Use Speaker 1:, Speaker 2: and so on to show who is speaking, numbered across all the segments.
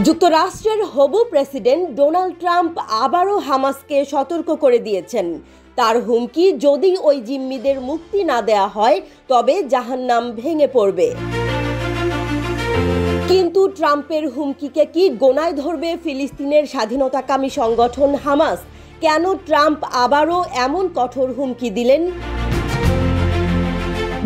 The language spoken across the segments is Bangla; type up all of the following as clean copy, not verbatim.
Speaker 1: যুক্তরাষ্ট্রের হবু প্রেসিডেন্ট ডোনাল্ড ট্রাম্প আবারও হামাসকে সতর্ক করে দিয়েছেন। তার হুমকি, যদি ওই জিম্মিদের মুক্তি না দেয়া হয় তবে জাহান্নাম ভেঙে পড়বে। কিন্তু ট্রাম্পের হুমকিকে কি গোনায় ধরবে ফিলিস্তিনের স্বাধীনতাকামী সংগঠন হামাস? কেন ট্রাম্প আবারও এমন কঠোর হুমকি দিলেন?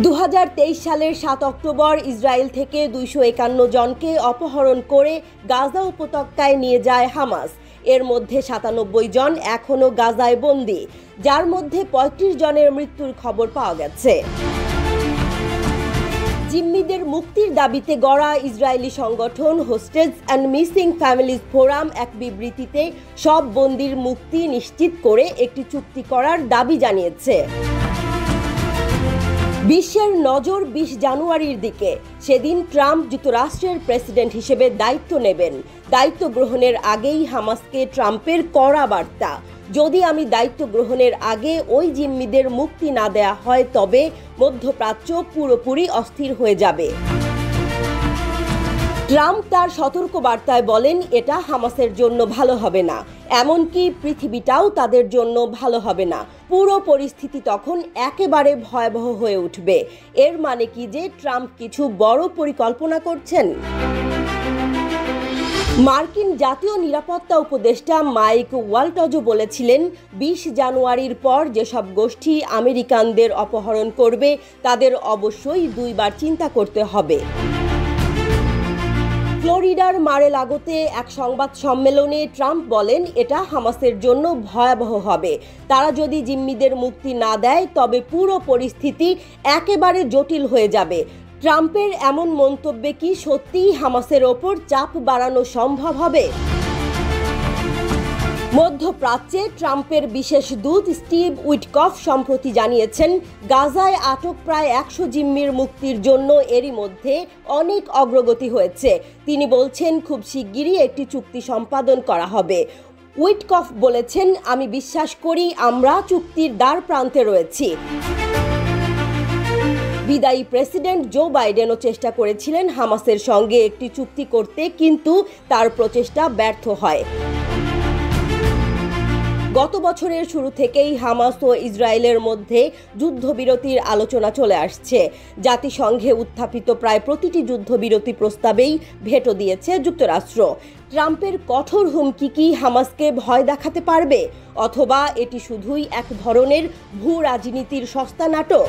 Speaker 1: 2023 সালের 7 অক্টোবর ইসরায়েল থেকে 251 জনকে অপহরণ করে গাজা উপত্যকায় নিয়ে যায় হামাস। এর মধ্যে 97 জন এখনও গাজায় বন্দী, যার মধ্যে 35 জনের মৃত্যুর খবর পাওয়া গেছে। জিম্মিদের মুক্তির দাবিতে গড়া ইসরায়েলি সংগঠন hostess and missing families forum এক বিবৃতিতে সব বন্দীর মুক্তি নিশ্চিত করে একটি চুক্তি করার দাবি জানিয়েছে। বিশ্বের নজর 20 জানুয়ারির দিকে। সেদিন ট্রাম্প যুক্তরাষ্ট্রের প্রেসিডেন্ট হিসেবে দায়িত্ব নেবেন। দায়িত্ব গ্রহণের আগেই হামাসকে ট্রাম্পের কড়া বার্তা, যদি আমি দায়িত্ব গ্রহণের আগে ওই জিম্মিদের মুক্তি না দেয়া হয় তবে মধ্যপ্রাচ্য পুরোপুরি অস্থির হয়ে যাবে। ট্রাম্প তার সতর্ক বার্তায় বলেন, এটা হামাসের জন্য ভালো হবে না, এমনকি পৃথিবীটাও তাদের জন্য ভালো হবে না। পুরো পরিস্থিতি তখন একেবারে ভয়াবহ হয়ে উঠবে। এর মানে কি যে ট্রাম্প কিছু বড় পরিকল্পনা করছেন? মার্কিন জাতীয় নিরাপত্তা উপদেষ্টা মাইক ওয়ালটজও বলেছিলেন, 20 জানুয়ারির পর যেসব গোষ্ঠী আমেরিকানদের অপহরণ করবে তাদের অবশ্যই দুইবার চিন্তা করতে হবে। ফ্লোরিডার মার-এ-লাগোতে এক সংবাদ সম্মেলনে ট্রাম্প বলেন, এটা হামাসের জন্য ভয়াবহ হবে। তারা যদি জিম্মিদের মুক্তি না দেয় তবে পুরো পরিস্থিতি একেবারে জটিল হয়ে যাবে। ট্রাম্পের এমন মন্তব্যে কি সত্যিই হামাসের ওপর চাপ বাড়ানো সম্ভব হবে? মধ্যপ্রাচ্যে ট্রাম্পের বিশেষ দূত স্টিভ উইটকফ সম্প্রতি জানিয়েছেন, গাজায় আটক প্রায় 100 জিম্মির মুক্তির জন্য এরই মধ্যে অনেক অগ্রগতি হয়েছে। তিনি বলছেন, খুব শিগগিরই একটি চুক্তি সম্পাদন করা হবে। উইটকফ বলেছেন, আমি বিশ্বাস করি আমরা চুক্তির দ্বার প্রান্তে রয়েছি। বিদায়ী প্রেসিডেন্ট জো বাইডেনও চেষ্টা করেছিলেন হামাসের সঙ্গে একটি চুক্তি করতে, কিন্তু তার প্রচেষ্টা ব্যর্থ হয়। গত বছরের শুরু থেকেই হামাস ও ইসরায়েলের মধ্যে যুদ্ধবিরতির আলোচনা চলে আসছে। জাতিসংঘে উত্থাপিত প্রায় প্রতিটি যুদ্ধবিরতি প্রস্তাবেই ভেটো দিয়েছে যুক্তরাষ্ট্র। ট্রাম্পের কঠোর হুমকি কি হামাসকে ভয় দেখাতে পারবে, অথবা এটি শুধুই এক ধরনের ভূ রাজনীতির সস্তা নাটক?